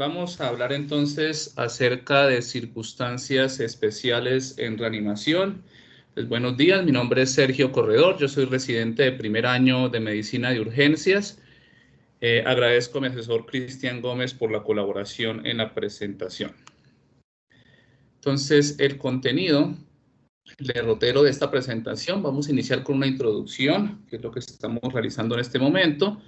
Vamos a hablar entonces acerca de circunstancias especiales en reanimación. Pues, buenos días, mi nombre es Sergio Corredor, yo soy residente de primer año de Medicina de Urgencias. Agradezco a mi asesor Cristian Gómez por la colaboración en la presentación. Entonces, el contenido, el derrotero de esta presentación, vamos a iniciar con una introducción, que es lo que estamos realizando en este momento.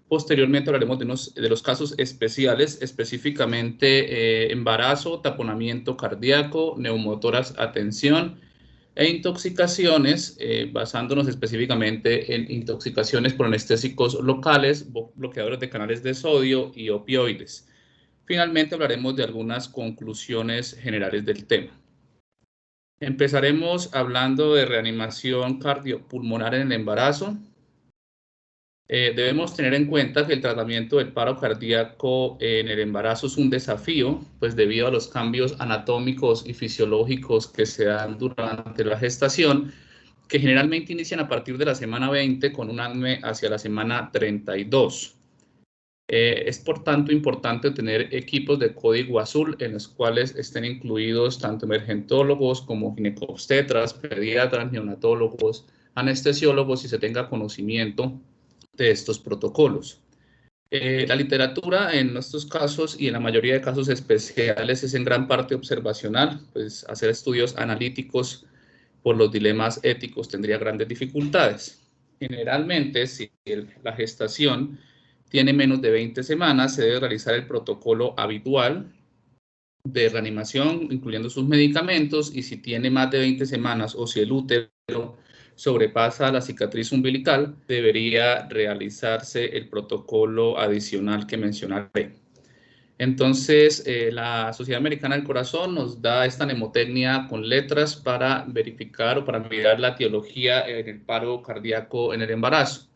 Posteriormente hablaremos de los casos especiales, específicamente embarazo, taponamiento cardíaco, neumotórax, atención e intoxicaciones, basándonos específicamente en intoxicaciones por anestésicos locales, bloqueadores de canales de sodio y opioides. Finalmente hablaremos de algunas conclusiones generales del tema. Empezaremos hablando de reanimación cardiopulmonar en el embarazo. Debemos tener en cuenta que el tratamiento del paro cardíaco en el embarazo es un desafío, pues debido a los cambios anatómicos y fisiológicos que se dan durante la gestación, que generalmente inician a partir de la semana 20 con un ADME hacia la semana 32. Es por tanto importante tener equipos de código azul en los cuales estén incluidos tanto emergentólogos como ginecobstetras, pediatras, neonatólogos, anestesiólogos y se tenga conocimiento de estos protocolos. La literatura en estos casos y en la mayoría de casos especiales es en gran parte observacional, pues hacer estudios analíticos por los dilemas éticos tendría grandes dificultades. Generalmente, si la gestación tiene menos de 20 semanas, se debe realizar el protocolo habitual de reanimación, incluyendo sus medicamentos, y si tiene más de 20 semanas o si el útero sobrepasa la cicatriz umbilical, debería realizarse el protocolo adicional que mencionaré. Entonces, la Sociedad Americana del Corazón nos da esta mnemotecnia con letras para verificar o para mirar la etiología en el paro cardíaco en el embarazo.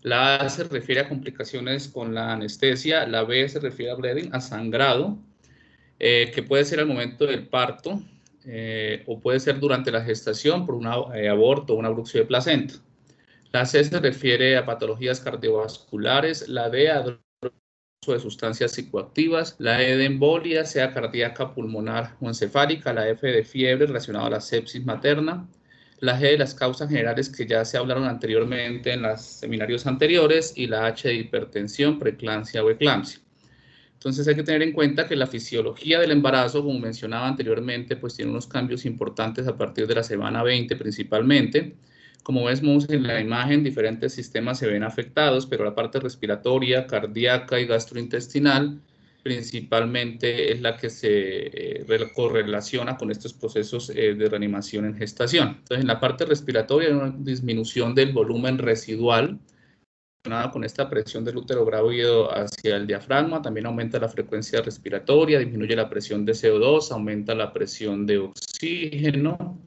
La A se refiere a complicaciones con la anestesia, la B se refiere a bleeding, a sangrado, que puede ser al momento del parto, o puede ser durante la gestación por un aborto o una abducción de placenta. La C se refiere a patologías cardiovasculares, la D a uso de sustancias psicoactivas, la E de embolia, sea cardíaca, pulmonar o encefálica, la F de fiebre relacionada a la sepsis materna, la G de las causas generales que ya se hablaron anteriormente en los seminarios anteriores y la H de hipertensión, preeclampsia o eclampsia. Entonces hay que tener en cuenta que la fisiología del embarazo, como mencionaba anteriormente, pues tiene unos cambios importantes a partir de la semana 20 principalmente. Como vemos en la imagen, diferentes sistemas se ven afectados, pero la parte respiratoria, cardíaca y gastrointestinal principalmente es la que se correlaciona con estos procesos de reanimación en gestación. Entonces, en la parte respiratoria hay una disminución del volumen residual con esta presión del útero grávido hacia el diafragma, también aumenta la frecuencia respiratoria, disminuye la presión de CO2, aumenta la presión de oxígeno.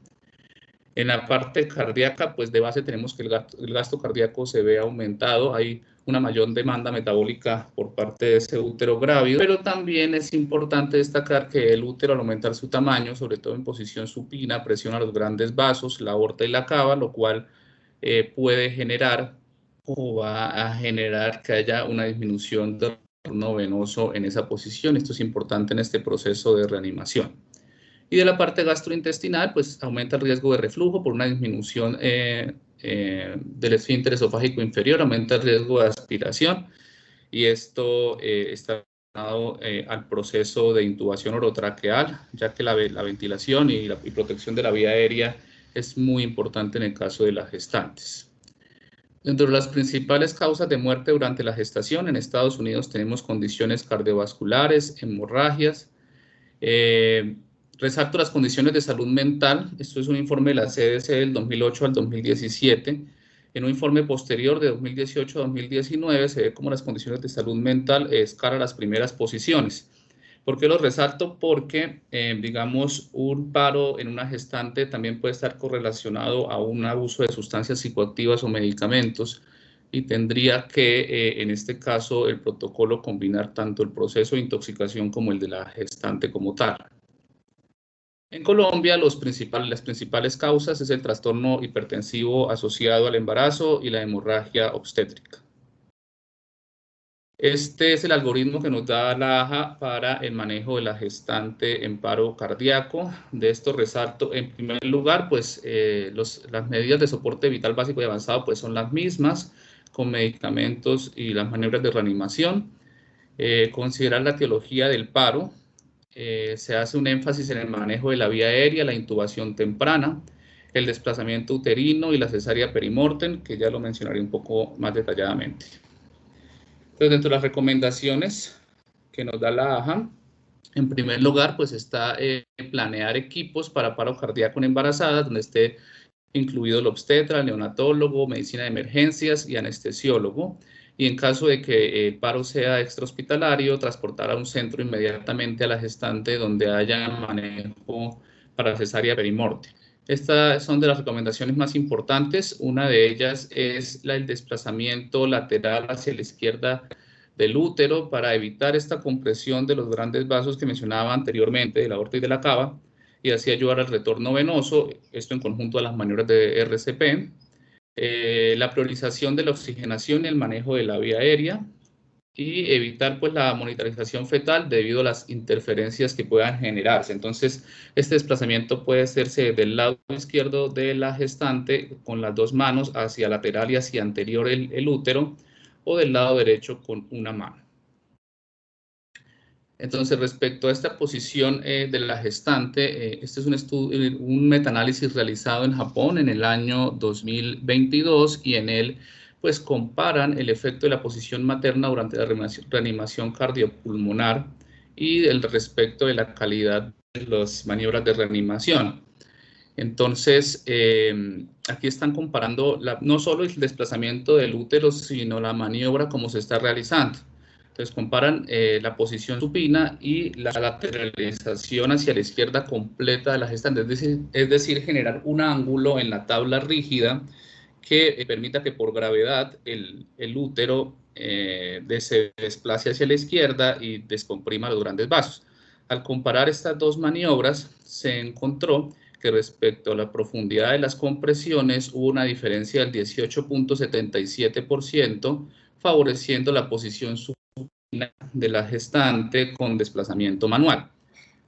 En la parte cardíaca, pues de base tenemos que el gasto cardíaco se ve aumentado, hay una mayor demanda metabólica por parte de ese útero grávido, pero también es importante destacar que el útero al aumentar su tamaño, sobre todo en posición supina, presiona los grandes vasos, la aorta y la cava, lo cual puede generar o va a generar que haya una disminución del retorno venoso en esa posición. Esto es importante en este proceso de reanimación. Y de la parte gastrointestinal, pues aumenta el riesgo de reflujo por una disminución del esfínter esofágico inferior, aumenta el riesgo de aspiración y esto está relacionado al proceso de intubación orotraqueal, ya que la ventilación y protección de la vía aérea es muy importante en el caso de las gestantes. Dentro de las principales causas de muerte durante la gestación, en Estados Unidos tenemos condiciones cardiovasculares, hemorragias. Resalto las condiciones de salud mental. Esto es un informe de la CDC del 2008 al 2017. En un informe posterior de 2018 a 2019 se ve como las condiciones de salud mental escalan las primeras posiciones. ¿Por qué lo resalto? Porque, digamos, un paro en una gestante también puede estar correlacionado a un abuso de sustancias psicoactivas o medicamentos y tendría que, en este caso, el protocolo combinar tanto el proceso de intoxicación como el de la gestante como tal. En Colombia, las principales causas es el trastorno hipertensivo asociado al embarazo y la hemorragia obstétrica. Este es el algoritmo que nos da la AJA para el manejo de la gestante en paro cardíaco. De esto resalto, en primer lugar, pues las medidas de soporte vital básico y avanzado pues son las mismas, con medicamentos y las maniobras de reanimación. Considerar la etiología del paro. Se hace un énfasis en el manejo de la vía aérea, la intubación temprana, el desplazamiento uterino y la cesárea perimortem, que ya lo mencionaré un poco más detalladamente. Entonces, dentro de las recomendaciones que nos da la AJA, en primer lugar, pues está planear equipos para paro cardíaco en embarazadas, donde esté incluido el obstetra, el neonatólogo, medicina de emergencias y anestesiólogo. Y en caso de que el paro sea extrahospitalario, transportar a un centro inmediatamente a la gestante donde haya manejo para cesárea perimortem. Estas son de las recomendaciones más importantes. Una de ellas es el desplazamiento lateral hacia la izquierda del útero para evitar esta compresión de los grandes vasos que mencionaba anteriormente, de la aorta y de la cava, y así ayudar al retorno venoso, esto en conjunto a las maniobras de RCP. La priorización de la oxigenación y el manejo de la vía aérea, y evitar pues la monitorización fetal debido a las interferencias que puedan generarse. Entonces, este desplazamiento puede hacerse del lado izquierdo de la gestante con las dos manos hacia lateral y hacia anterior el útero, o del lado derecho con una mano. Entonces, respecto a esta posición de la gestante, este es un metaanálisis realizado en Japón en el año 2022, y en él pues comparan el efecto de la posición materna durante la reanimación cardiopulmonar y el respecto de la calidad de las maniobras de reanimación. Entonces, aquí están comparando no solo el desplazamiento del útero, sino la maniobra como se está realizando. Entonces, comparan la posición supina y la lateralización hacia la izquierda completa de la gestante, es decir, generar un ángulo en la tabla rígida que permita que por gravedad el útero se desplace hacia la izquierda y descomprima los grandes vasos. Al comparar estas dos maniobras, se encontró que respecto a la profundidad de las compresiones hubo una diferencia del 18.77%, favoreciendo la posición supina de la gestante con desplazamiento manual.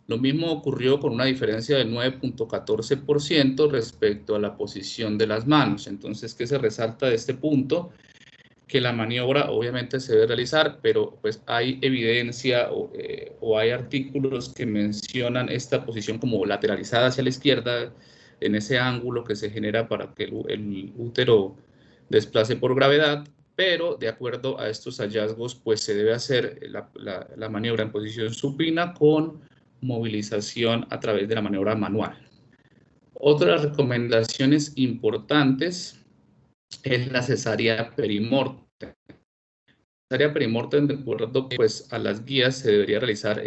Lo mismo ocurrió con una diferencia del 9.14% respecto a la posición de las manos. Entonces, ¿qué se resalta de este punto? Que la maniobra obviamente se debe realizar, pero pues hay evidencia o hay artículos que mencionan esta posición como lateralizada hacia la izquierda, en ese ángulo que se genera para que el útero desplace por gravedad, pero de acuerdo a estos hallazgos, pues se debe hacer la maniobra en posición supina con movilización a través de la maniobra manual. Otras recomendaciones importantes es la cesárea perimortem. La cesárea perimortem, de acuerdo pues, a las guías, se debería realizar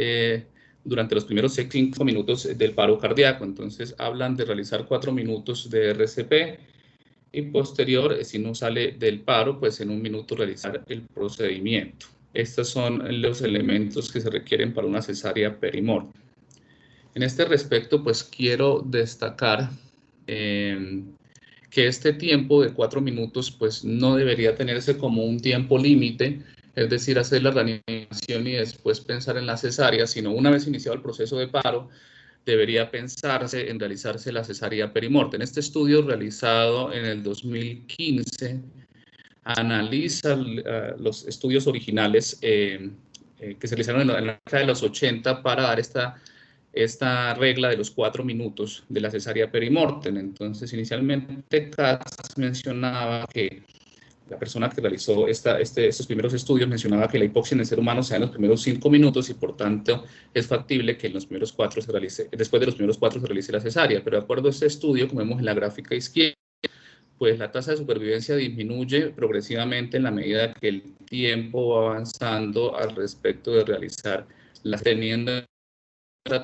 durante los primeros 5 minutos del paro cardíaco. Entonces, hablan de realizar 4 minutos de RCP y posterior, si no sale del paro, pues en 1 minuto realizar el procedimiento. Estos son los elementos que se requieren para una cesárea perimortem. En este respecto, pues quiero destacar que este tiempo de 4 minutos pues no debería tenerse como un tiempo límite, es decir, hacer la reanimación y después pensar en la cesárea, sino una vez iniciado el proceso de paro, debería pensarse en realizarse la cesárea perimortem. Este estudio realizado en el 2015 analiza los estudios originales que se realizaron en la década de los 80 para dar esta regla de los 4 minutos de la cesárea perimortem. Entonces, inicialmente Katz mencionaba que la persona que realizó estos primeros estudios mencionaba que la hipoxia en el ser humano se da en los primeros 5 minutos y por tanto es factible que en los primeros 4 después de los primeros 4 se realice la cesárea. Pero de acuerdo a este estudio, como vemos en la gráfica izquierda, pues la tasa de supervivencia disminuye progresivamente en la medida que el tiempo va avanzando al respecto de realizar las, teniendo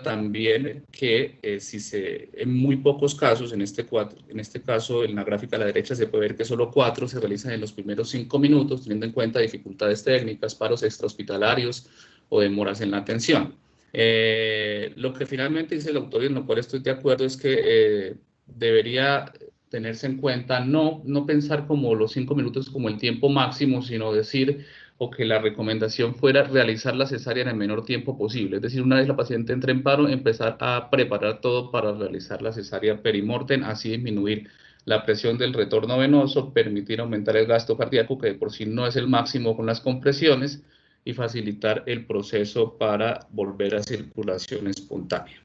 también que en muy pocos casos, en este caso en la gráfica a la derecha se puede ver que solo 4 se realizan en los primeros 5 minutos, teniendo en cuenta dificultades técnicas, paros extrahospitalarios o demoras en la atención. Lo que finalmente dice el autor y en lo cual estoy de acuerdo es que debería tenerse en cuenta no pensar como los 5 minutos como el tiempo máximo, sino decir o que la recomendación fuera realizar la cesárea en el menor tiempo posible. Es decir, una vez la paciente entre en paro, empezar a preparar todo para realizar la cesárea perimortem, así disminuir la presión del retorno venoso, permitir aumentar el gasto cardíaco, que de por sí no es el máximo con las compresiones, y facilitar el proceso para volver a circulación espontánea.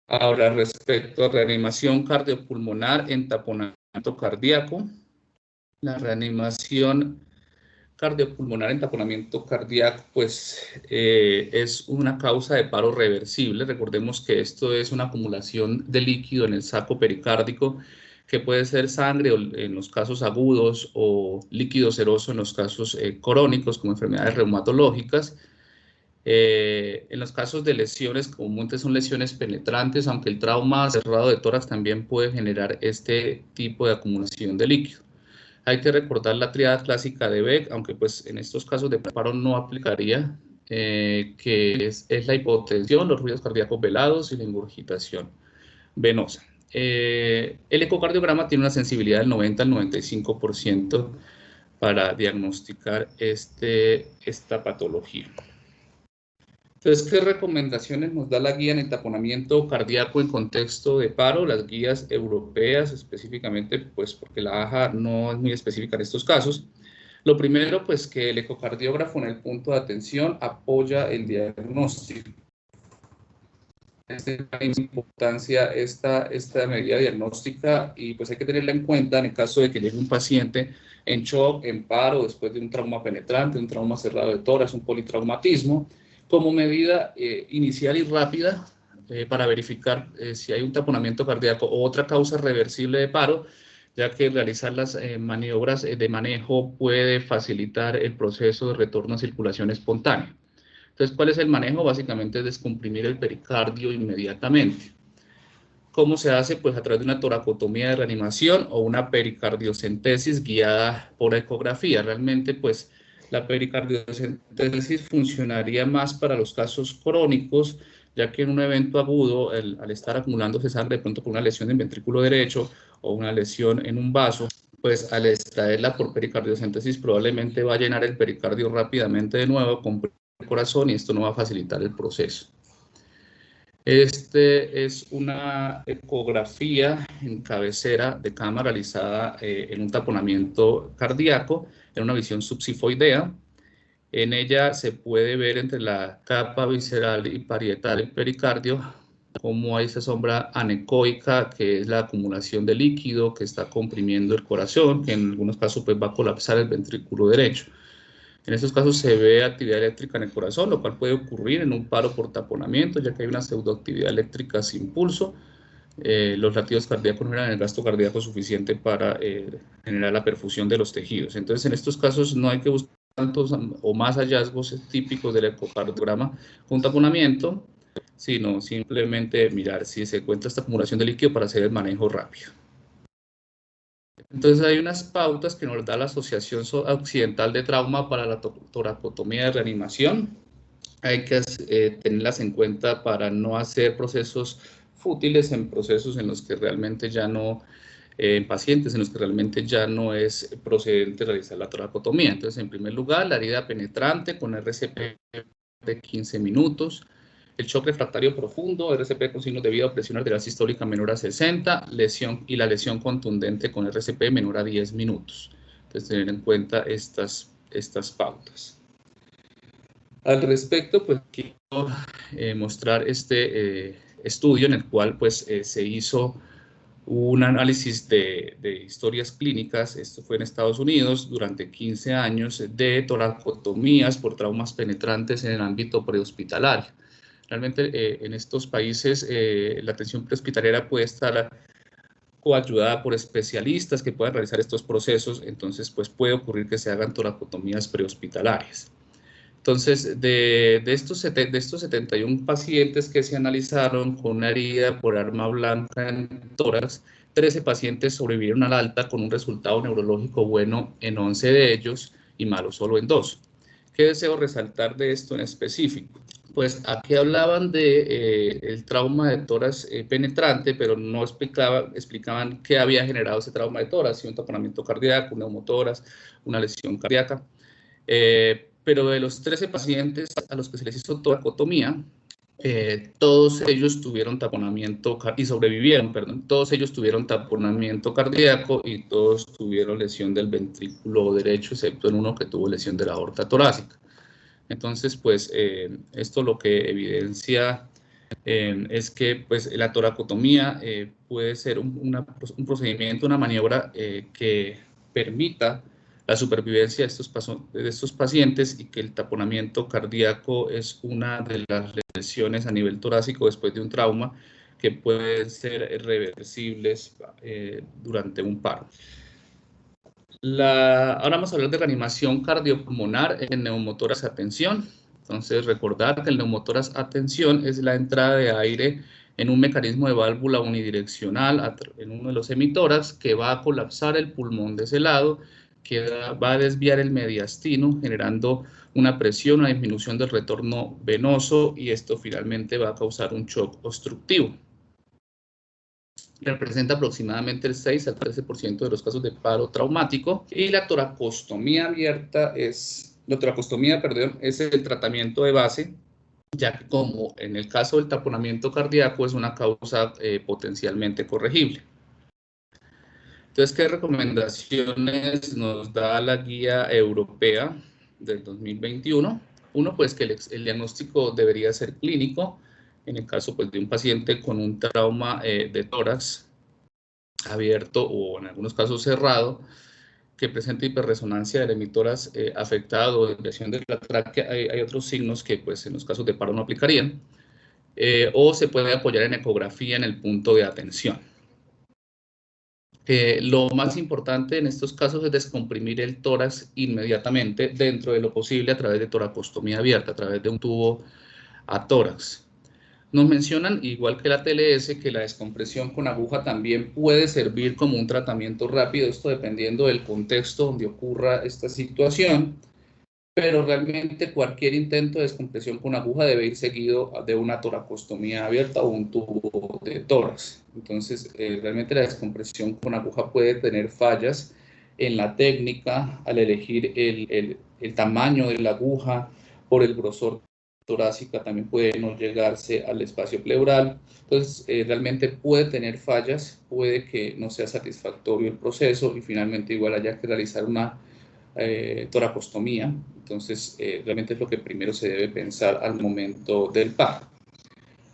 Ahora, respecto a reanimación cardiopulmonar en taponamiento cardíaco, la reanimación cardiopulmonar en taponamiento cardíaco, pues es una causa de paro reversible. Recordemos que esto es una acumulación de líquido en el saco pericárdico, que puede ser sangre en los casos agudos o líquido seroso en los casos crónicos, como enfermedades reumatológicas. En los casos de lesiones, comúnmente son lesiones penetrantes, aunque el trauma cerrado de tórax también puede generar este tipo de acumulación de líquido. Hay que recordar la triada clásica de Beck, aunque pues en estos casos de paro no aplicaría, que es la hipotensión, los ruidos cardíacos velados y la ingurgitación venosa. El ecocardiograma tiene una sensibilidad del 90 al 95% para diagnosticar esta patología. Entonces, ¿qué recomendaciones nos da la guía en el taponamiento cardíaco en contexto de paro? Las guías europeas específicamente, pues porque la AJA no es muy específica en estos casos. Lo primero, pues que el ecocardiógrafo en el punto de atención apoya el diagnóstico. Es de gran importancia esta medida diagnóstica y pues hay que tenerla en cuenta en el caso de que llegue un paciente en shock, en paro, después de un trauma penetrante, un trauma cerrado de tórax, un politraumatismo, como medida inicial y rápida para verificar si hay un taponamiento cardíaco o otra causa reversible de paro, ya que realizar las maniobras de manejo puede facilitar el proceso de retorno a circulación espontánea. Entonces, ¿cuál es el manejo? Básicamente es descomprimir el pericardio inmediatamente. ¿Cómo se hace? Pues a través de una toracotomía de reanimación o una pericardiocentesis guiada por ecografía. Realmente, pues, la pericardiocentesis funcionaría más para los casos crónicos, ya que en un evento agudo, al estar acumulándose sangre de pronto por una lesión en ventrículo derecho o una lesión en un vaso, pues al extraerla por pericardiocentesis probablemente va a llenar el pericardio rápidamente de nuevo con el corazón y esto no va a facilitar el proceso. Este es una ecografía en cabecera de cama realizada en un taponamiento cardíaco, en una visión subsifoidea. En ella se puede ver entre la capa visceral y parietal del pericardio cómo hay esa sombra anecoica, que es la acumulación de líquido que está comprimiendo el corazón, que en algunos casos pues, va a colapsar el ventrículo derecho. En estos casos se ve actividad eléctrica en el corazón, lo cual puede ocurrir en un paro por taponamiento, ya que hay una pseudoactividad eléctrica sin pulso. Los latidos cardíacos no generan el gasto cardíaco suficiente para generar la perfusión de los tejidos. Entonces, en estos casos no hay que buscar tantos o más hallazgos típicos del ecocardiograma con taponamiento, sino simplemente mirar si se encuentra esta acumulación de líquido para hacer el manejo rápido. Entonces hay unas pautas que nos da la Asociación Occidental de Trauma para la toracotomía de reanimación. Hay que tenerlas en cuenta para no hacer procesos fútiles en procesos en los que realmente ya no, en pacientes en los que realmente ya no es procedente realizar la toracotomía. Entonces, en primer lugar, la herida penetrante con RCP de 15 minutos. El shock refractario profundo, RCP con signos de vida o presión arterial sistólica menor a 60, y la lesión contundente con RCP menor a 10 minutos. Entonces, tener en cuenta estas pautas. Al respecto, pues quiero mostrar este estudio en el cual pues, se hizo un análisis de historias clínicas, esto fue en Estados Unidos, durante 15 años de toracotomías por traumas penetrantes en el ámbito prehospitalario. Realmente en estos países la atención prehospitalaria puede estar coayudada por especialistas que puedan realizar estos procesos, entonces pues puede ocurrir que se hagan toracotomías prehospitalarias. Entonces, de estos 71 pacientes que se analizaron con una herida por arma blanca en tórax, 13 pacientes sobrevivieron al alta con un resultado neurológico bueno en 11 de ellos y malo solo en 2. ¿Qué deseo resaltar de esto en específico? Pues aquí hablaban de el trauma de tórax penetrante, pero no explicaban qué había generado ese trauma de tórax, si un taponamiento cardíaco, un neumotórax, una lesión cardíaca. pero de los 13 pacientes a los que se les hizo toracotomía, todos ellos tuvieron taponamiento y sobrevivieron, perdón, todos ellos tuvieron taponamiento cardíaco y todos tuvieron lesión del ventrículo derecho, excepto en uno que tuvo lesión de la aorta torácica. Entonces, pues, esto lo que evidencia es que pues, la toracotomía puede ser un procedimiento, una maniobra que permita la supervivencia de estos pacientes y que el taponamiento cardíaco es una de las lesiones a nivel torácico después de un trauma que pueden ser reversibles durante un paro. Ahora vamos a hablar de reanimación cardiopulmonar en neumotórax a tensión. Entonces, recordar que el neumotórax a tensión es la entrada de aire en un mecanismo de válvula unidireccional en uno de los hemitórax que va a colapsar el pulmón de ese lado, que va a desviar el mediastino, generando una presión, una disminución del retorno venoso, y esto finalmente va a causar un shock obstructivo. Representa aproximadamente el 6 al 13% de los casos de paro traumático, y la toracostomía abierta es el tratamiento de base, ya que como en el caso del taponamiento cardíaco es una causa potencialmente corregible. Entonces, ¿qué recomendaciones nos da la guía europea del 2021? Uno, pues que el diagnóstico debería ser clínico, en el caso pues, de un paciente con un trauma de tórax abierto o en algunos casos cerrado, que presenta hiperresonancia del hemitórax afectado o desviación de la tráquea. Hay otros signos que pues, en los casos de paro no aplicarían, o se puede apoyar en ecografía en el punto de atención. Lo más importante en estos casos es descomprimir el tórax inmediatamente dentro de lo posible a través de toracostomía abierta, a través de un tubo a tórax. Nos mencionan, igual que la TLS, que la descompresión con aguja también puede servir como un tratamiento rápido, esto dependiendo del contexto donde ocurra esta situación, pero realmente cualquier intento de descompresión con aguja debe ir seguido de una toracostomía abierta o un tubo de tórax. Entonces, realmente la descompresión con aguja puede tener fallas en la técnica al elegir el tamaño de la aguja por el grosor torácica, también puede no llegarse al espacio pleural. Entonces, realmente puede tener fallas, puede que no sea satisfactorio el proceso y finalmente igual haya que realizar una toracostomía. Entonces, realmente es lo que primero se debe pensar al momento del paro.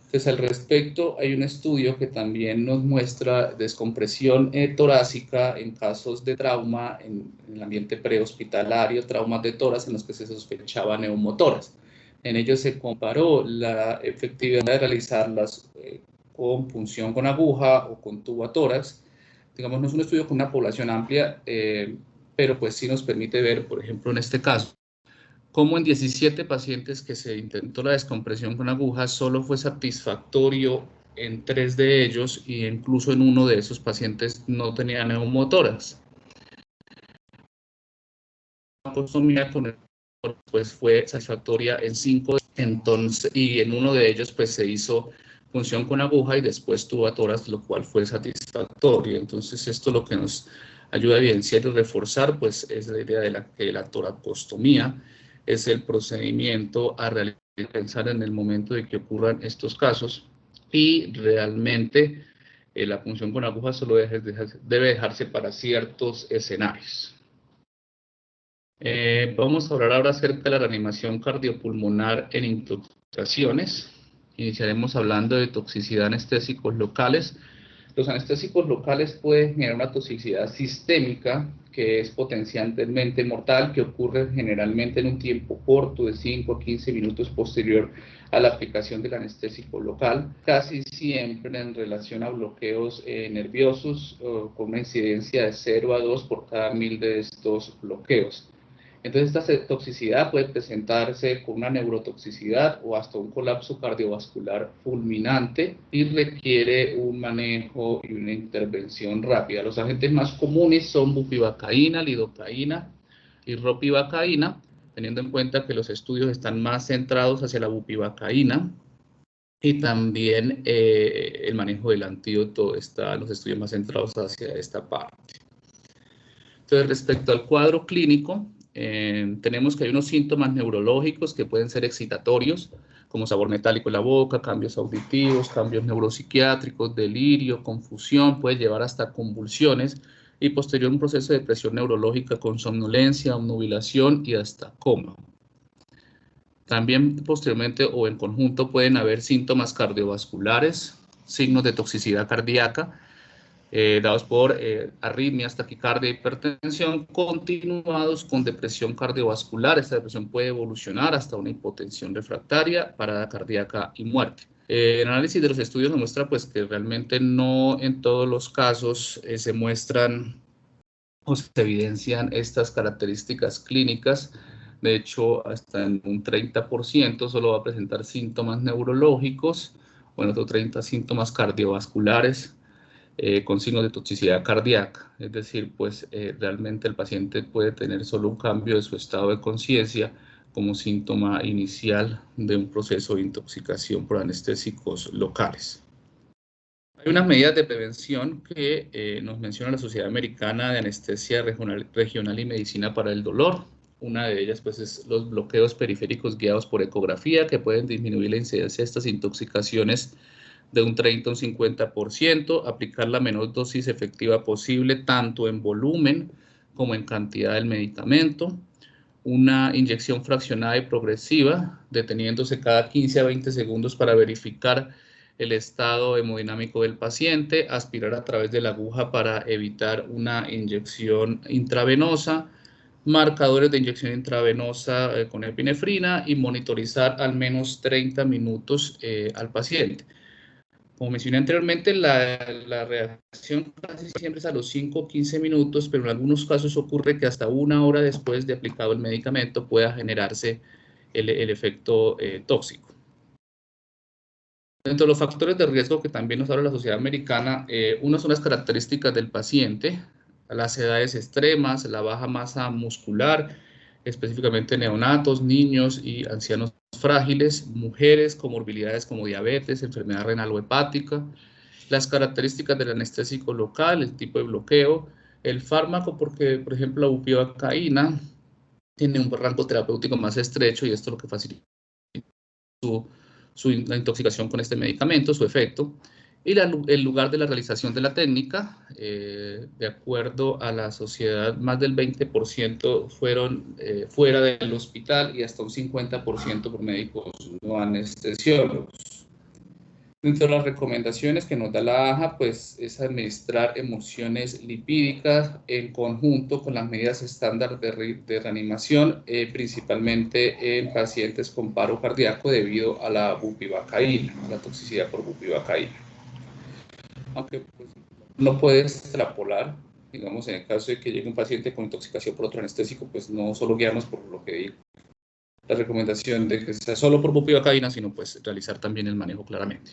Entonces, al respecto, hay un estudio que también nos muestra descompresión torácica en casos de trauma en el ambiente prehospitalario, traumas de tórax en los que se sospechaba neumotórax. En ellos se comparó la efectividad de realizarlas con punción con aguja o con tubo a tórax. Digamos, no es un estudio con una población amplia, pero pues sí nos permite ver, por ejemplo, en este caso, cómo en 17 pacientes que se intentó la descompresión con aguja solo fue satisfactorio en 3 de ellos, y incluso en uno de esos pacientes no tenía neumotórax. La tostomía con el pues fue satisfactoria en 5, entonces, y en uno de ellos pues se hizo punción con aguja y después tubo a tórax, lo cual fue satisfactorio. Entonces, esto lo que nos ayuda a evidenciar y reforzar pues es la idea de que la toracostomía es el procedimiento a realizar, pensar en el momento de que ocurran estos casos, y realmente la punción con aguja solo debe dejarse para ciertos escenarios. Vamos a hablar ahora acerca de la reanimación cardiopulmonar en intoxicaciones. Iniciaremos hablando de toxicidad anestésicos locales. Los anestésicos locales pueden generar una toxicidad sistémica que es potencialmente mortal, que ocurre generalmente en un tiempo corto de 5 a 15 minutos posterior a la aplicación del anestésico local, casi siempre en relación a bloqueos nerviosos, con una incidencia de 0 a 2 por cada 1000 de estos bloqueos. Entonces, esta toxicidad puede presentarse con una neurotoxicidad o hasta un colapso cardiovascular fulminante y requiere un manejo y una intervención rápida. Los agentes más comunes son bupivacaína, lidocaína y ropivacaína, teniendo en cuenta que los estudios están más centrados hacia la bupivacaína, y también el manejo del antídoto está en los estudios más centrados hacia esta parte. Entonces, respecto al cuadro clínico, tenemos que hay unos síntomas neurológicos que pueden ser excitatorios, como sabor metálico en la boca, cambios auditivos, cambios neuropsiquiátricos, delirio, confusión, puede llevar hasta convulsiones, y posterior un proceso de depresión neurológica con somnolencia, obnubilación y hasta coma. También posteriormente o en conjunto pueden haber síntomas cardiovasculares, signos de toxicidad cardíaca, dados por arritmias, taquicardia, hipertensión, continuados con depresión cardiovascular. Esta depresión puede evolucionar hasta una hipotensión refractaria, parada cardíaca y muerte. El análisis de los estudios nos muestra pues, que realmente no en todos los casos se muestran o se evidencian estas características clínicas. De hecho, hasta en un 30% solo va a presentar síntomas neurológicos, o en otro 30% síntomas cardiovasculares, con signos de toxicidad cardíaca. Es decir, pues realmente el paciente puede tener solo un cambio de su estado de conciencia como síntoma inicial de un proceso de intoxicación por anestésicos locales. Hay unas medidas de prevención que nos menciona la Sociedad Americana de Anestesia Regional y Medicina para el Dolor. Una de ellas pues, es los bloqueos periféricos guiados por ecografía, que pueden disminuir la incidencia de estas intoxicaciones de un 30 a un 50%, aplicar la menor dosis efectiva posible, tanto en volumen como en cantidad del medicamento, una inyección fraccionada y progresiva, deteniéndose cada 15 a 20 segundos para verificar el estado hemodinámico del paciente, aspirar a través de la aguja para evitar una inyección intravenosa, marcadores de inyección intravenosa con epinefrina y monitorizar al menos 30 minutos al paciente. Como mencioné anteriormente, la reacción casi siempre es a los 5 o 15 minutos, pero en algunos casos ocurre que hasta una hora después de aplicado el medicamento pueda generarse el efecto tóxico. Dentro de los factores de riesgo que también nos habla la Sociedad Americana, uno son las características del paciente, las edades extremas, la baja masa muscular, específicamente neonatos, niños y ancianos frágiles, mujeres con comorbilidades como diabetes, enfermedad renal o hepática, las características del anestésico local, el tipo de bloqueo, el fármaco, porque por ejemplo la bupivacaína tiene un rango terapéutico más estrecho y esto es lo que facilita la intoxicación con este medicamento, su efecto, y el lugar de la realización de la técnica. De acuerdo a la sociedad, más del 20% fueron fuera del hospital y hasta un 50% por médicos no anestesiólogos. Dentro de las recomendaciones que nos da la AJA, pues es administrar emulsiones lipídicas en conjunto con las medidas estándar de reanimación, principalmente en pacientes con paro cardíaco debido a la bupivacaína, a la toxicidad por bupivacaína. Aunque pues, no puede extrapolar, digamos, en el caso de que llegue un paciente con intoxicación por otro anestésico, pues no solo guiarnos por lo que digo, la recomendación de que sea solo por bupivacaína, sino pues realizar también el manejo claramente.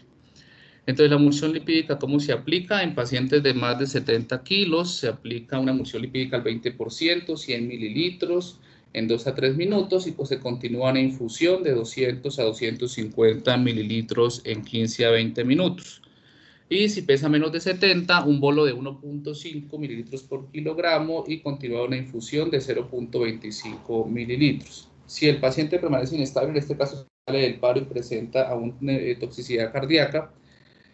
Entonces, la emulsión lipídica, ¿cómo se aplica? En pacientes de más de 70 kilos, se aplica una emulsión lipídica al 20%, 100 mililitros, en 2 a 3 minutos, y pues se continúa una infusión de 200 a 250 mililitros en 15 a 20 minutos. Y si pesa menos de 70, un bolo de 1.5 mililitros por kilogramo y continúa una infusión de 0.25 mililitros. Si el paciente permanece inestable, en este caso sale del paro y presenta aún toxicidad cardíaca,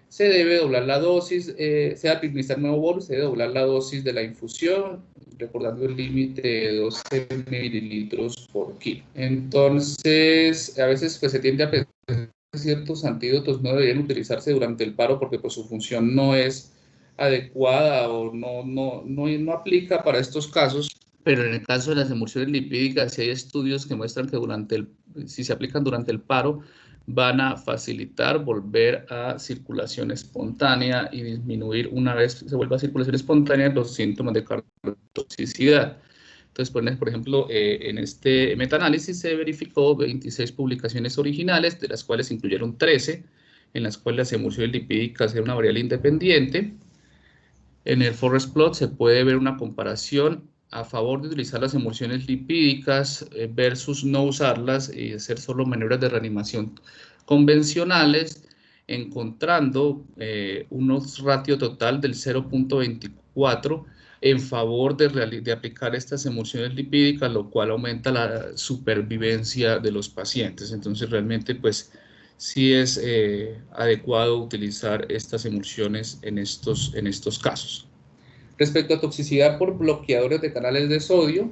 se debe doblar la dosis, se debe administrar nuevo bolo, se debe doblar la dosis de la infusión, recordando el límite de 12 mililitros por kilo. Entonces, a veces pues, se tiende a pensar que ciertos antídotos no deberían utilizarse durante el paro porque pues, su función no es adecuada o no aplica para estos casos. Pero en el caso de las emulsiones lipídicas, sí hay estudios que muestran que si se aplican durante el paro, van a facilitar volver a circulación espontánea y disminuir, una vez se vuelva a circulación espontánea, los síntomas de cardiotoxicidad. Entonces, por ejemplo, en este metaanálisis se verificó 26 publicaciones originales, de las cuales se incluyeron 13, en las cuales las emulsiones lipídicas eran una variable independiente. En el forest plot se puede ver una comparación a favor de utilizar las emulsiones lipídicas versus no usarlas y hacer solo maniobras de reanimación convencionales, encontrando unos ratio total del 0.24 en favor de aplicar estas emulsiones lipídicas, lo cual aumenta la supervivencia de los pacientes. Entonces, realmente, pues, sí es adecuado utilizar estas emulsiones en estos casos. Respecto a toxicidad por bloqueadores de canales de sodio,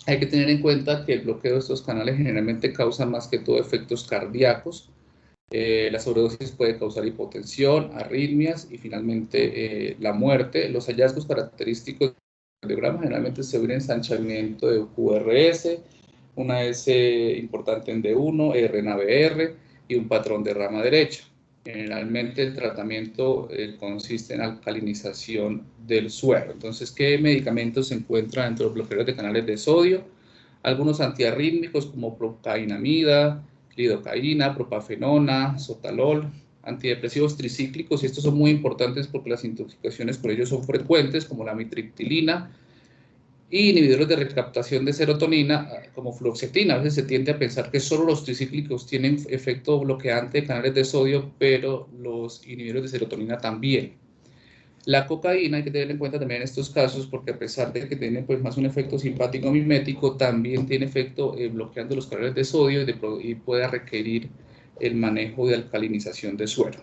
hay que tener en cuenta que el bloqueo de estos canales generalmente causa más que todo efectos cardíacos. La sobredosis puede causar hipotensión, arritmias y finalmente la muerte. Los hallazgos característicos del cardiograma generalmente se ven ensanchamiento de QRS, una S importante en D1, R en ABR y un patrón de rama derecha. Generalmente el tratamiento consiste en alcalinización del suero. Entonces, ¿qué medicamentos se encuentran dentro de los bloqueadores de canales de sodio? Algunos antiarrítmicos como procainamida, lidocaína, propafenona, sotalol, antidepresivos tricíclicos, y estos son muy importantes porque las intoxicaciones por ellos son frecuentes, como la mitriptilina, y inhibidores de recaptación de serotonina, como fluoxetina. A veces se tiende a pensar que solo los tricíclicos tienen efecto bloqueante de canales de sodio, pero los inhibidores de serotonina también. La cocaína hay que tener en cuenta también en estos casos, porque a pesar de que tiene pues más un efecto simpático mimético, también tiene efecto bloqueando los canales de sodio y puede requerir el manejo de alcalinización de suero.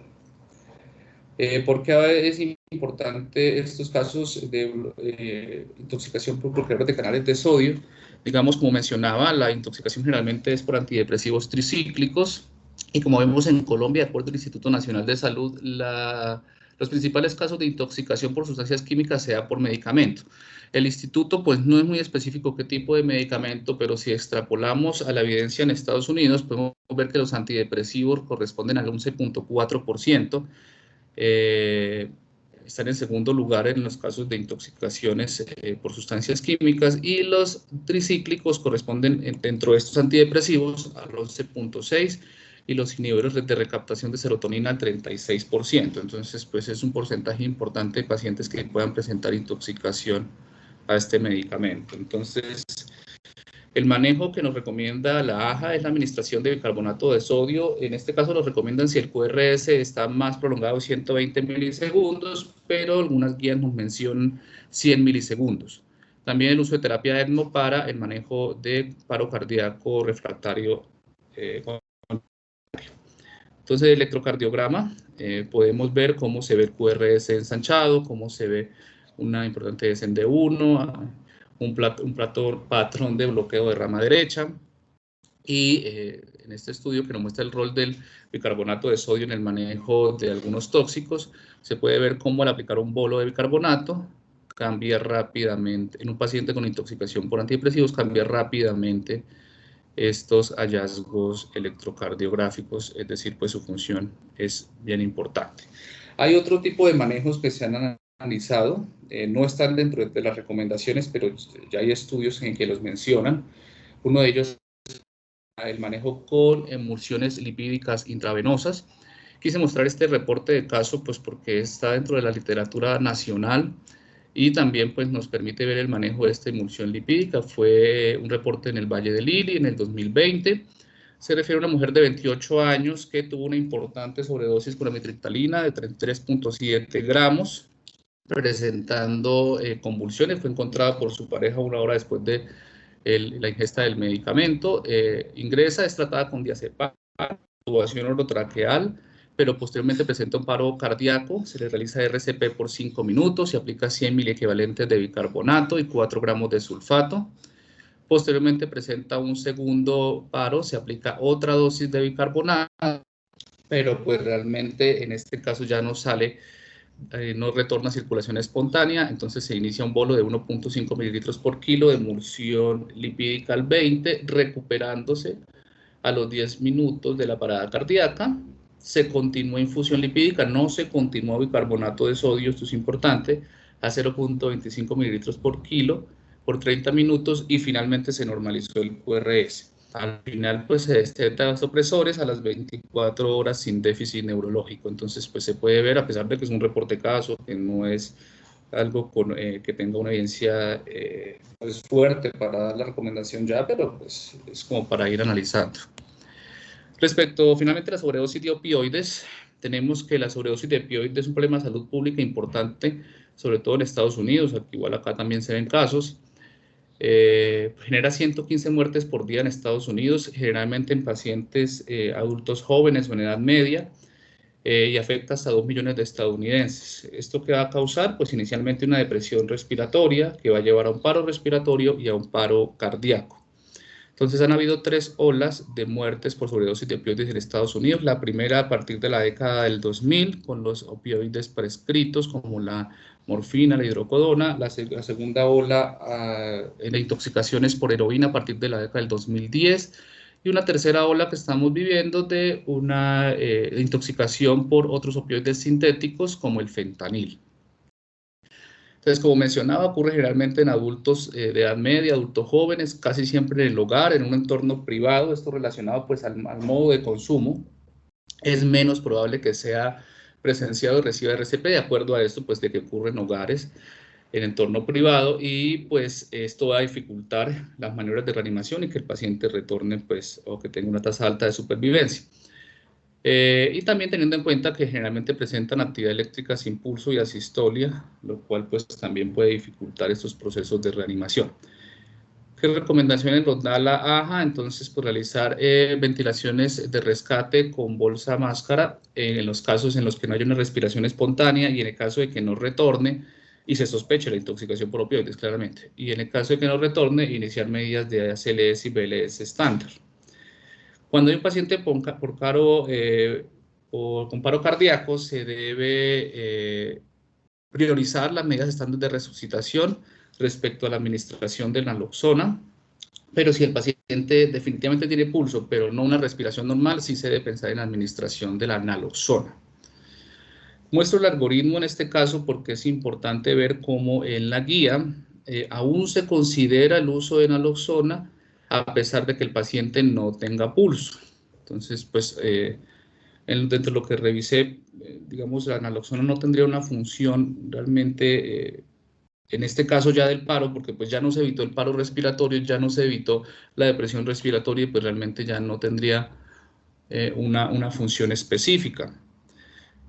¿Por qué es importante estos casos de intoxicación por bloqueadores de canales de sodio? Digamos, como mencionaba, la intoxicación generalmente es por antidepresivos tricíclicos, y como vemos en Colombia, de acuerdo al Instituto Nacional de Salud, los principales casos de intoxicación por sustancias químicas se da por medicamento. El instituto pues no es muy específico qué tipo de medicamento, pero si extrapolamos a la evidencia en Estados Unidos, podemos ver que los antidepresivos corresponden al 11.4%, están en segundo lugar en los casos de intoxicaciones por sustancias químicas, y los tricíclicos corresponden dentro de estos antidepresivos al 11.6%, y los inhibidores de recaptación de serotonina al 36%. Entonces, pues es un porcentaje importante de pacientes que puedan presentar intoxicación a este medicamento. Entonces, el manejo que nos recomienda la AJA es la administración de bicarbonato de sodio. En este caso lo recomiendan si el QRS está más prolongado de 120 milisegundos, pero algunas guías nos mencionan 100 milisegundos. También el uso de terapia ECMO para el manejo de paro cardíaco refractario. Entonces, el electrocardiograma, podemos ver cómo se ve el QRS ensanchado, cómo se ve una importante descende 1, un patrón de bloqueo de rama derecha, y en este estudio que nos muestra el rol del bicarbonato de sodio en el manejo de algunos tóxicos, se puede ver cómo al aplicar un bolo de bicarbonato cambia rápidamente, en un paciente con intoxicación por antidepresivos, cambia rápidamente estos hallazgos electrocardiográficos, es decir, pues su función es bien importante. Hay otro tipo de manejos que se han analizado, no están dentro de las recomendaciones, pero ya hay estudios en que los mencionan. Uno de ellos es el manejo con emulsiones lipídicas intravenosas. Quise mostrar este reporte de caso pues porque está dentro de la literatura nacional, y también pues nos permite ver el manejo de esta emulsión lipídica. Fue un reporte en el Valle del Lili en el 2020. Se refiere a una mujer de 28 años que tuvo una importante sobredosis con amitriptilina de 33.7 gramos, presentando convulsiones. Fue encontrada por su pareja una hora después de la ingesta del medicamento. Ingresa, es tratada con diazepam, intubación orotraqueal, pero posteriormente presenta un paro cardíaco. Se le realiza RCP por 5 minutos, se aplica 100 miliequivalentes de bicarbonato y 4 gramos de sulfato. Posteriormente presenta un segundo paro, se aplica otra dosis de bicarbonato, pero pues realmente en este caso ya no sale, no retorna a circulación espontánea. Entonces se inicia un bolo de 1.5 mililitros por kilo de emulsión lipídica al 20, recuperándose a los 10 minutos de la parada cardíaca. Se continúa infusión lipídica, no se continúa bicarbonato de sodio, esto es importante, a 0.25 mililitros por kilo por 30 minutos, y finalmente se normalizó el QRS. Al final, pues se destetan vasopresores a las 24 horas sin déficit neurológico. Entonces, pues se puede ver, a pesar de que es un reporte caso, que no es algo que tenga una evidencia pues fuerte para dar la recomendación ya, pero pues es como para ir analizando. Respecto finalmente a la sobredosis de opioides, tenemos que la sobredosis de opioides es un problema de salud pública importante, sobre todo en Estados Unidos, igual acá también se ven casos. Genera 115 muertes por día en Estados Unidos, generalmente en pacientes adultos jóvenes o en edad media, y afecta hasta 2 millones de estadounidenses. ¿Esto qué va a causar? Pues inicialmente una depresión respiratoria que va a llevar a un paro respiratorio y a un paro cardíaco. Entonces han habido 3 olas de muertes por sobredosis de opioides en Estados Unidos. La primera a partir de la década del 2000 con los opioides prescritos como la morfina, la hidrocodona. La segunda ola en intoxicaciones por heroína a partir de la década del 2010. Y una tercera ola que estamos viviendo de una intoxicación por otros opioides sintéticos como el fentanil. Entonces, como mencionaba, ocurre generalmente en adultos de edad media, adultos jóvenes, casi siempre en el hogar, en un entorno privado, esto relacionado pues al modo de consumo. Es menos probable que sea presenciado y reciba RCP, de acuerdo a esto pues de que ocurre en hogares, en entorno privado, y pues esto va a dificultar las maniobras de reanimación y que el paciente retorne pues o que tenga una tasa alta de supervivencia. Y también teniendo en cuenta que generalmente presentan actividad eléctrica sin pulso y asistolia, lo cual pues también puede dificultar estos procesos de reanimación. ¿Qué recomendaciones nos da la AJA? Entonces, pues realizar ventilaciones de rescate con bolsa máscara en los casos en los que no haya una respiración espontánea y en el caso de que no retorne y se sospeche la intoxicación por opioides, claramente. Y en el caso de que no retorne, iniciar medidas de ACLS y BLS estándar. Cuando hay un paciente con paro cardíaco, se debe priorizar las medidas estándar de resucitación respecto a la administración de naloxona, pero si el paciente definitivamente tiene pulso, pero no una respiración normal, sí se debe pensar en la administración de la naloxona. Muestro el algoritmo en este caso porque es importante ver cómo en la guía aún se considera el uso de naloxona a pesar de que el paciente no tenga pulso. Entonces, pues, dentro de lo que revisé, digamos, la naloxona no tendría una función realmente, en este caso ya del paro, porque pues ya no se evitó el paro respiratorio, ya no se evitó la depresión respiratoria, y pues realmente ya no tendría una función específica.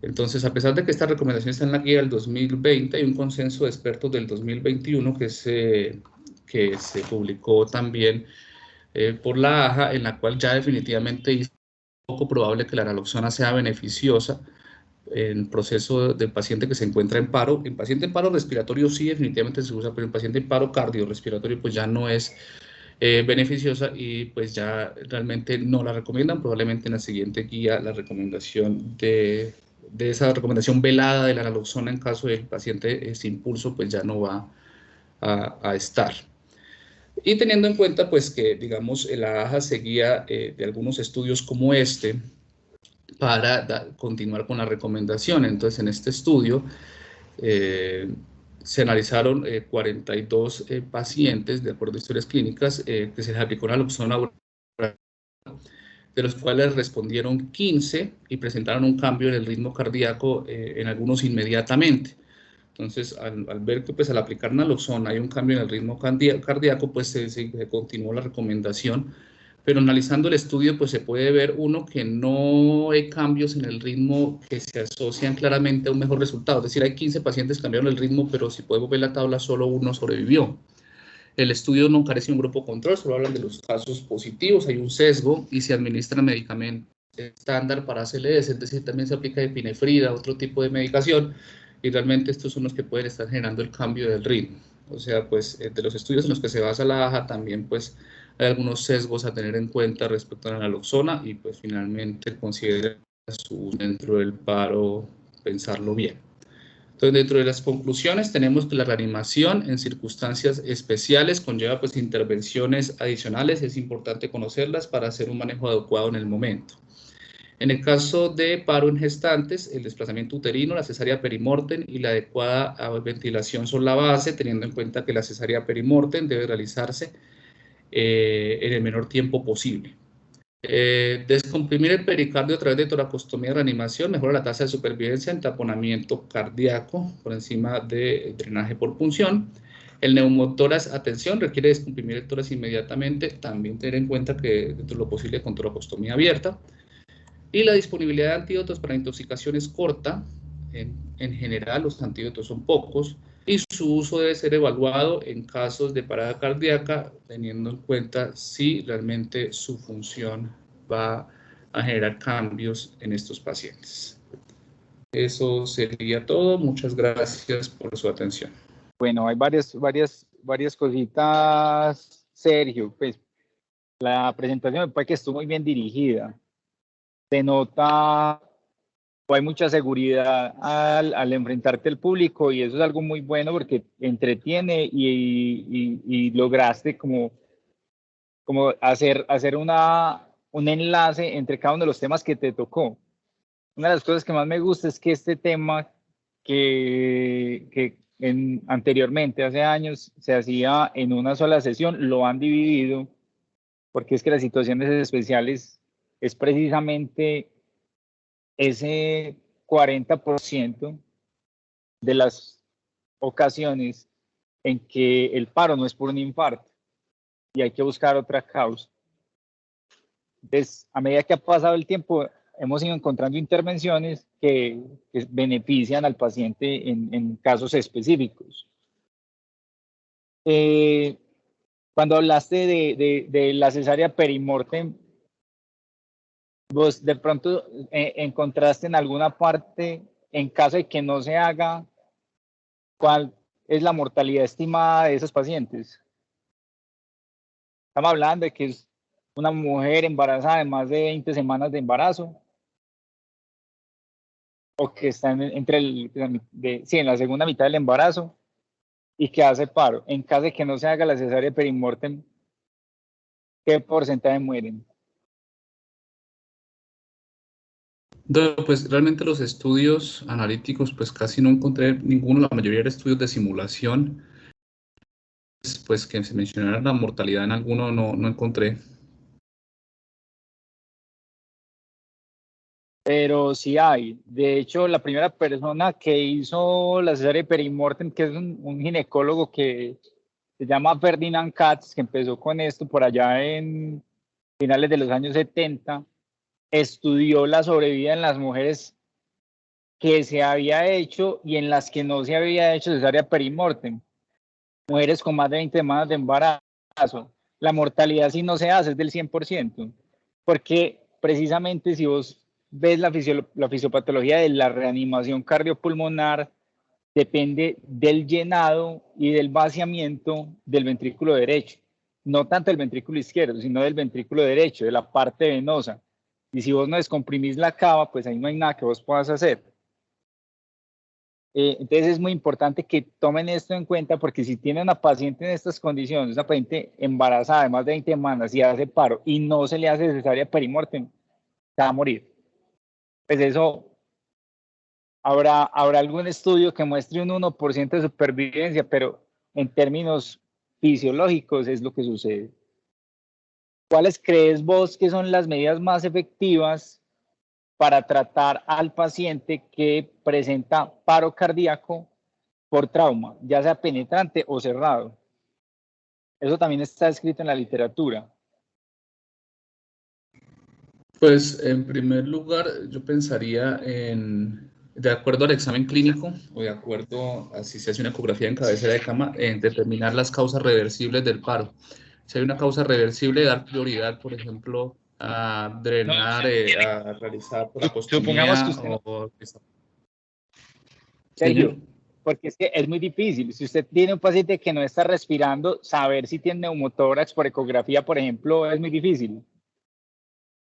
Entonces, a pesar de que esta recomendación está en la guía del 2020, hay un consenso de expertos del 2021 que se publicó también por la AJA, en la cual ya definitivamente es poco probable que la naloxona sea beneficiosa en el proceso del paciente que se encuentra en paro. En paciente en paro respiratorio sí definitivamente se usa, pero en paciente en paro cardiorrespiratorio pues ya no es beneficiosa y pues ya realmente no la recomiendan. Probablemente en la siguiente guía la recomendación de esa recomendación velada de la naloxona en caso del paciente sin pulso pues ya no va a estar. Y teniendo en cuenta pues que digamos la AJA seguía de algunos estudios como este para continuar con la recomendación. Entonces en este estudio se analizaron 42 pacientes de acuerdo a historias clínicas que se les aplicó naloxona, de los cuales respondieron 15 y presentaron un cambio en el ritmo cardíaco, en algunos inmediatamente. Entonces, al ver que pues, al aplicar naloxona hay un cambio en el ritmo cardíaco, pues se continuó la recomendación. Pero analizando el estudio, pues se puede ver, uno, que no hay cambios en el ritmo que se asocian claramente a un mejor resultado. Es decir, hay 15 pacientes que cambiaron el ritmo, pero si podemos ver la tabla, solo uno sobrevivió. El estudio no carece de un grupo control, solo hablan de los casos positivos, hay un sesgo y se administra medicamento estándar para ACLS, es decir, también se aplica epinefrina, otro tipo de medicación, y realmente estos son los que pueden estar generando el cambio del ritmo. O sea, pues de los estudios en los que se basa la AJA también pues hay algunos sesgos a tener en cuenta respecto a la naloxona y pues finalmente considera su dentro del paro pensarlo bien. Entonces, dentro de las conclusiones tenemos que la reanimación en circunstancias especiales conlleva pues intervenciones adicionales, es importante conocerlas para hacer un manejo adecuado en el momento. En el caso de paro en gestantes, el desplazamiento uterino, la cesárea perimortem y la adecuada ventilación son la base, teniendo en cuenta que la cesárea perimortem debe realizarse en el menor tiempo posible. Descomprimir el pericardio a través de toracostomía y reanimación mejora la tasa de supervivencia en taponamiento cardíaco por encima de drenaje por punción. El neumotórax, atención, requiere descomprimir el tórax inmediatamente, también tener en cuenta que dentro de lo posible con toracostomía abierta. Y la disponibilidad de antídotos para intoxicación es corta, en general los antídotos son pocos y su uso debe ser evaluado en casos de parada cardíaca, teniendo en cuenta si realmente su función va a generar cambios en estos pacientes. Eso sería todo. Muchas gracias por su atención. Bueno, hay varias cositas, Sergio. Pues la presentación me parece que estuvo muy bien dirigida. Se nota, hay mucha seguridad al enfrentarte al público y eso es algo muy bueno porque entretiene y lograste como hacer un enlace entre cada uno de los temas que te tocó. Una de las cosas que más me gusta es que este tema que anteriormente, hace años, se hacía en una sola sesión, lo han dividido, porque es que las situaciones especiales es precisamente ese 40% de las ocasiones en que el paro no es por un infarto y hay que buscar otra causa. Entonces, a medida que ha pasado el tiempo, hemos ido encontrando intervenciones que benefician al paciente en casos específicos. Cuando hablaste de la cesárea perimortem, ¿vos de pronto encontraste en alguna parte, en caso de que no se haga, cuál es la mortalidad estimada de esos pacientes? Estamos hablando de que es una mujer embarazada de más de 20 semanas de embarazo, o que está en la segunda mitad del embarazo y que hace paro. En caso de que no se haga la cesárea perimortem, ¿qué porcentaje mueren? Pues realmente los estudios analíticos, pues casi no encontré ninguno, la mayoría de estudios de simulación, pues que se mencionara la mortalidad en alguno no encontré. Pero sí hay. De hecho, la primera persona que hizo la cesárea perimortem, que es un ginecólogo que se llama Ferdinand Katz, que empezó con esto por allá en finales de los años 70, estudió la sobrevida en las mujeres que se había hecho y en las que no se había hecho cesárea perimortem. Mujeres con más de 20 semanas de embarazo. La mortalidad si no se hace es del 100%, porque precisamente si vos ves la fisiopatología de la reanimación cardiopulmonar, depende del llenado y del vaciamiento del ventrículo derecho. No tanto del ventrículo izquierdo, sino del ventrículo derecho, de la parte venosa. Y si vos no descomprimís la cava, pues ahí no hay nada que vos puedas hacer. Entonces es muy importante que tomen esto en cuenta porque si tienen una paciente en estas condiciones, una paciente embarazada de más de 20 semanas y hace paro y no se le hace cesárea perimortem, se va a morir. Pues eso, habrá algún estudio que muestre un 1% de supervivencia, pero en términos fisiológicos es lo que sucede. ¿Cuáles crees vos que son las medidas más efectivas para tratar al paciente que presenta paro cardíaco por trauma, ya sea penetrante o cerrado? Eso también está escrito en la literatura. Pues en primer lugar, yo pensaría de acuerdo al examen clínico o de acuerdo a si se hace una ecografía en cabecera de cama, en determinar las causas reversibles del paro. Si hay una causa reversible, dar prioridad, por ejemplo, a drenar, a realizar Supongamos que tracolostomía usted o... Sergio, porque es que es muy difícil. Si usted tiene un paciente que no está respirando, saber si tiene neumotórax por ecografía, por ejemplo, es muy difícil.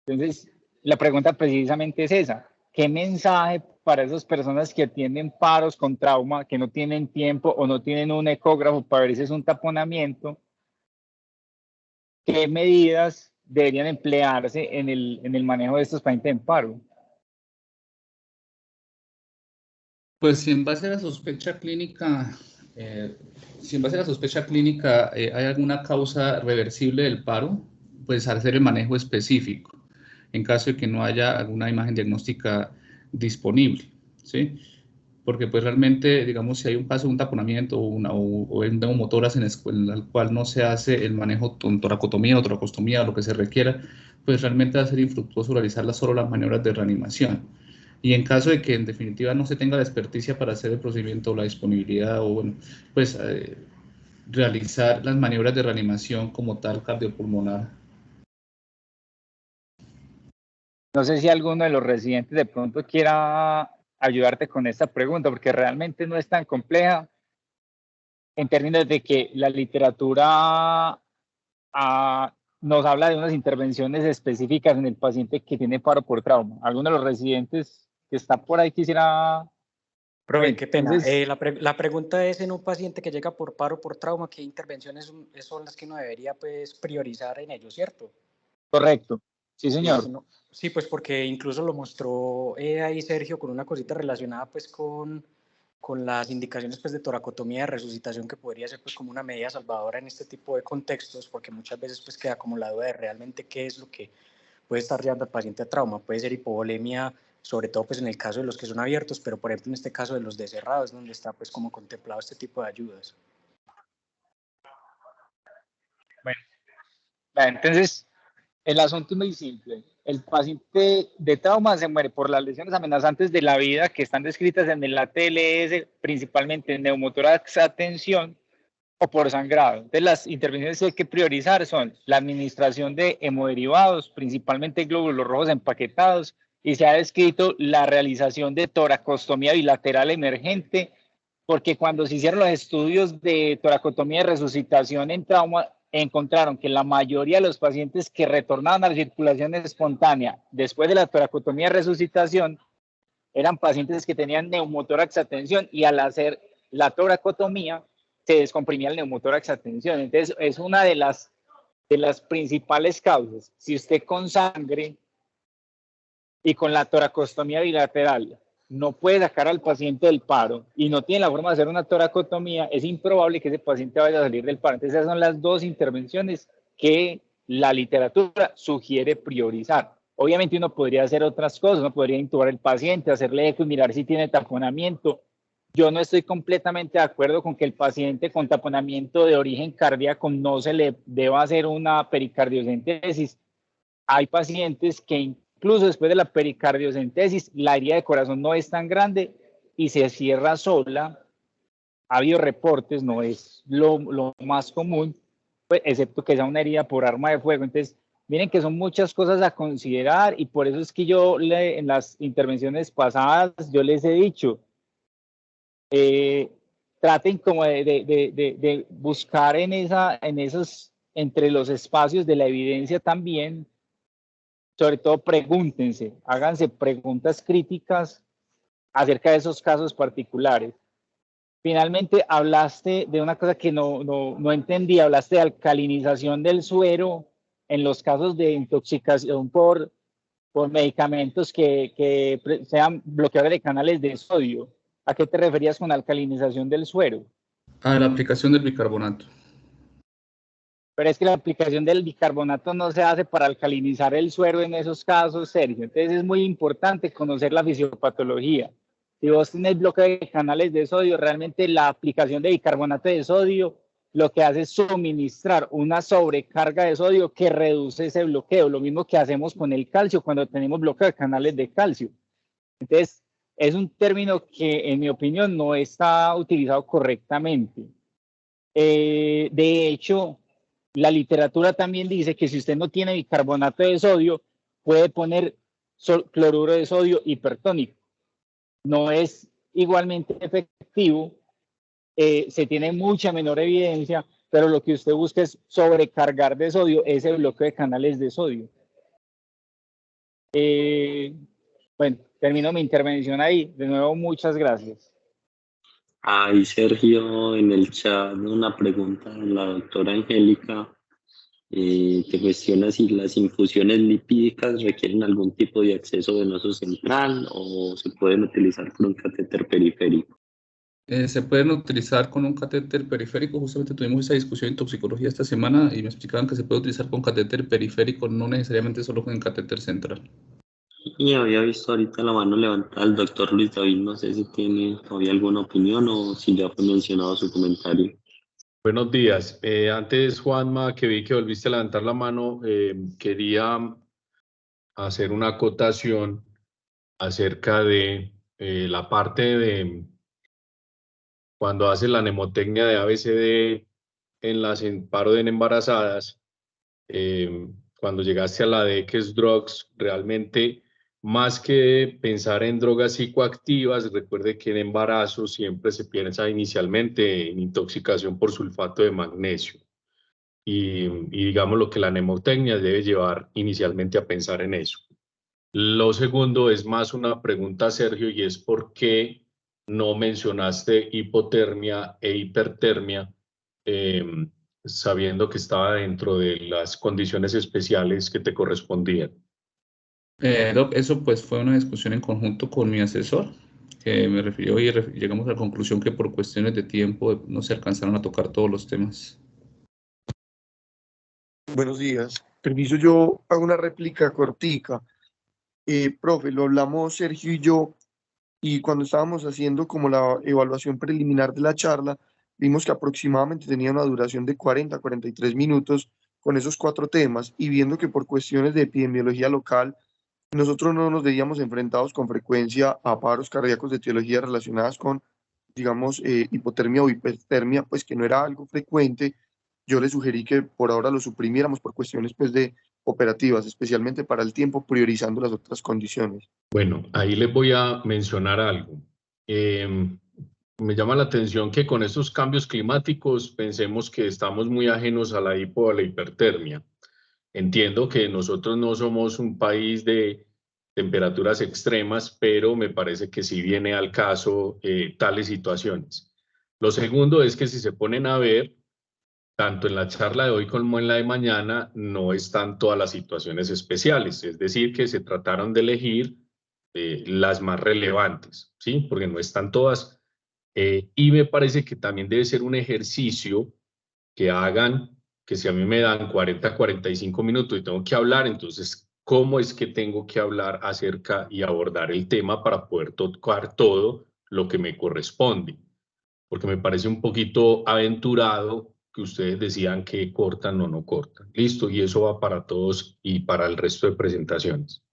Entonces, la pregunta precisamente es esa. ¿Qué mensaje para esas personas que tienen paros con trauma, que no tienen tiempo o no tienen un ecógrafo para ver si es un taponamiento? ¿Qué medidas deberían emplearse en el manejo de estos pacientes en paro? Pues si en base a la sospecha clínica, hay alguna causa reversible del paro, pues hacer el manejo específico, en caso de que no haya alguna imagen diagnóstica disponible, ¿sí? Porque pues realmente, digamos, si hay un caso de un taponamiento o un neumotórax en el cual no se hace el manejo con toracotomía o toracostomía o lo que se requiera, pues realmente va a ser infructuoso realizar solo las maniobras de reanimación. Y en caso de que en definitiva no se tenga la experticia para hacer el procedimiento o la disponibilidad o bueno, pues realizar las maniobras de reanimación como tal cardiopulmonar. No sé si alguno de los residentes de pronto quiera ayudarte con esta pregunta, porque realmente no es tan compleja en términos de que la literatura nos habla de unas intervenciones específicas en el paciente que tiene paro por trauma. ¿Alguno de los residentes que está por ahí quisiera? Profe, qué pena. Entonces, La pregunta es, en un paciente que llega por paro por trauma, ¿qué intervenciones son las que uno debería pues, priorizar en ello, cierto? correcto. Sí, señor. Sí, pues porque incluso lo mostró ahí Sergio con una cosita relacionada pues con las indicaciones pues de toracotomía de resucitación, que podría ser pues como una medida salvadora en este tipo de contextos, porque muchas veces pues queda como la duda de realmente qué es lo que puede estar llevando al paciente a trauma. Puede ser hipovolemia, sobre todo pues en el caso de los que son abiertos, pero por ejemplo en este caso de los de cerrados, donde está pues como contemplado este tipo de ayudas. Bueno, entonces el asunto es muy simple. El paciente de trauma se muere por las lesiones amenazantes de la vida que están descritas en el ATLS, principalmente en neumotórax a tensión o por sangrado. Entonces, las intervenciones que hay que priorizar son la administración de hemoderivados, principalmente glóbulos rojos empaquetados, y se ha descrito la realización de toracostomía bilateral emergente, porque cuando se hicieron los estudios de toracotomía de resucitación en trauma, encontraron que la mayoría de los pacientes que retornaban a la circulación espontánea después de la toracotomía de resucitación eran pacientes que tenían neumotórax a tensión, y al hacer la toracotomía se descomprimía el neumotórax a tensión. Entonces, es una de las principales causas. Si usted con sangre y con la toracostomía bilateral no puede sacar al paciente del paro y no tiene la forma de hacer una toracotomía, es improbable que ese paciente vaya a salir del paro. Entonces, esas son las dos intervenciones que la literatura sugiere priorizar. Obviamente uno podría hacer otras cosas, uno podría intubar al paciente, hacerle eco y mirar si tiene taponamiento. Yo no estoy completamente de acuerdo con que el paciente con taponamiento de origen cardíaco no se le deba hacer una pericardiocentesis. Hay pacientes que incluso después de la pericardiocentesis, la herida de corazón no es tan grande y se cierra sola. Ha habido reportes, no es lo más común, pues, excepto que sea una herida por arma de fuego. Entonces, miren que son muchas cosas a considerar, y por eso es que en las intervenciones pasadas yo les he dicho, traten como de buscar entre los espacios de la evidencia también. Sobre todo pregúntense, háganse preguntas críticas acerca de esos casos particulares. Finalmente, hablaste de una cosa que no entendí, hablaste de alcalinización del suero en los casos de intoxicación por medicamentos que sean bloqueadores de canales de sodio. ¿A qué te referías con alcalinización del suero? A la aplicación del bicarbonato. Pero es que la aplicación del bicarbonato no se hace para alcalinizar el suero en esos casos, Sergio. Entonces es muy importante conocer la fisiopatología. Si vos tenés bloqueo de canales de sodio, realmente la aplicación de bicarbonato de sodio lo que hace es suministrar una sobrecarga de sodio que reduce ese bloqueo. Lo mismo que hacemos con el calcio cuando tenemos bloqueo de canales de calcio. Entonces, es un término que, en mi opinión, no está utilizado correctamente. De hecho, la literatura también dice que si usted no tiene bicarbonato de sodio, puede poner cloruro de sodio hipertónico. No es igualmente efectivo, se tiene mucha menor evidencia, pero lo que usted busca es sobrecargar de sodio ese bloqueo de canales de sodio. Bueno, termino mi intervención ahí. De nuevo, muchas gracias. Hay Sergio en el chat una pregunta de la doctora Angélica. Te cuestiona si las infusiones lipídicas requieren algún tipo de acceso venoso central o se pueden utilizar con un catéter periférico. Se pueden utilizar con un catéter periférico. Justamente tuvimos esa discusión en toxicología esta semana y me explicaban que se puede utilizar con catéter periférico, no necesariamente solo con catéter central. Y había visto ahorita la mano levantada el doctor Luis David, no sé si tiene todavía alguna opinión o si ya fue mencionado su comentario. Buenos días. Antes, Juanma, que vi que volviste a levantar la mano, quería hacer una acotación acerca de la parte de cuando hace la mnemotecnia de ABCD en paro de embarazadas, cuando llegaste a la D, que es drugs, realmente más que pensar en drogas psicoactivas, recuerde que en embarazo siempre se piensa inicialmente en intoxicación por sulfato de magnesio. Y digamos lo que la mnemotecnia debe llevar inicialmente a pensar en eso. Lo segundo es más una pregunta, Sergio, y es por qué no mencionaste hipotermia e hipertermia, sabiendo que estaba dentro de las condiciones especiales que te correspondían. Doc, eso pues fue una discusión en conjunto con mi asesor, que me refirió y llegamos a la conclusión que por cuestiones de tiempo no se alcanzaron a tocar todos los temas. Buenos días. Permiso, yo hago una réplica cortica. Profe, lo hablamos Sergio y yo, y cuando estábamos haciendo como la evaluación preliminar de la charla, vimos que aproximadamente tenía una duración de 40 a 43 minutos con esos 4 temas, y viendo que por cuestiones de epidemiología local, nosotros no nos veíamos enfrentados con frecuencia a paros cardíacos de etiología relacionadas con, digamos, hipotermia o hipertermia, pues que no era algo frecuente. Yo le sugerí que por ahora lo suprimiéramos por cuestiones pues de operativas, especialmente para el tiempo, priorizando las otras condiciones. Bueno, ahí les voy a mencionar algo. Me llama la atención que con estos cambios climáticos pensemos que estamos muy ajenos a la hipo o a la hipertermia. Entiendo que nosotros no somos un país de temperaturas extremas, pero me parece que sí viene al caso tales situaciones. Lo segundo es que si se ponen a ver, tanto en la charla de hoy como en la de mañana, no están todas las situaciones especiales, es decir, que se trataron de elegir las más relevantes, ¿sí? Porque no están todas. Y me parece que también debe ser un ejercicio que hagan, que si a mí me dan 40, 45 minutos y tengo que hablar, entonces, ¿cómo es que tengo que hablar acerca y abordar el tema para poder tocar todo lo que me corresponde? Porque me parece un poquito aventurado que ustedes decían que cortan o no cortan. Listo, y eso va para todos y para el resto de presentaciones.